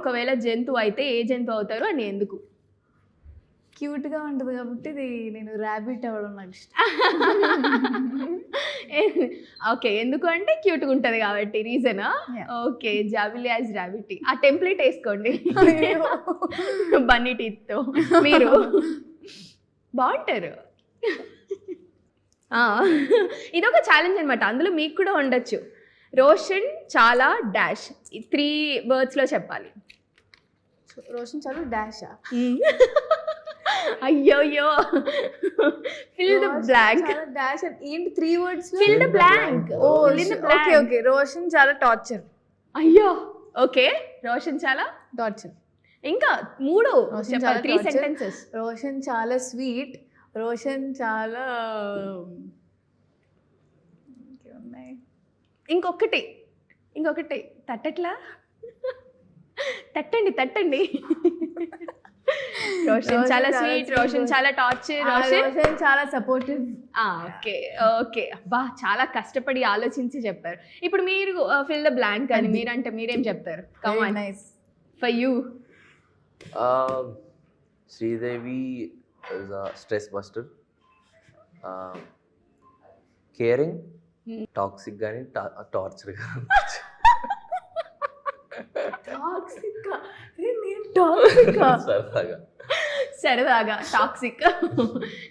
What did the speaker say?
ఒకవేళ జంతువు అయితే ఏ జంతువు అవుతారు అని ఎందుకు? క్యూట్గా ఉంటుంది కాబట్టి నేను ర్యాబిట్ అవ్వడం నాకు ఇష్టం. ఓకే, ఎందుకు అంటే క్యూట్గా ఉంటుంది కాబట్టి రీజనా? ఓకే, జాబిలి యాజ్ ర్యాబిట్. ఆ టెంప్లెట్ వేసుకోండి బన్నీ టీత్తో, మీరు బాగుంటారు. ఇదొక ఛాలెంజ్ అనమాట, అందులో మీకు కూడా ఉండొచ్చు. రోషన్ చాలా డాష్, 3 wordsలో చెప్పాలి. రోషన్ చాలా డాషా? అయ్యోయ్యో, ఫిల్ ద బ్లాంక్. డాష్ ఏంటి 3 words? Fill the blank. Okay okay, Roshan చాలా టార్చర్. అయ్యో, ఓకే, రోషన్ చాలా టార్చర్. ఇంకా 3 చెప్పాలి, 3 sentences. రోషన్ చాలా స్వీట్, రోషన్ చాలా ఇంకేమున్నాయి, ఇంకొకటి తట్టట్లా, తట్టండి. రోషన్ చాలా స్వీట్, రోషన్ చాలా టార్చర్, రోషన్ చాలా సపోర్టివ్. ఓకే, అబ్బా చాలా కష్టపడి ఆలోచించి చెప్పారు. ఇప్పుడు మీరు ఫిల్ ద బ్లాంక్ అని మీరంటే మీరేం చెప్తారు? Come on, nice for you. Sridevi is a stress buster, caring, toxic గానీ టార్చర్ కానీ. టాక్సిక్ సరదాగా సరదాగా టాక్సిక్.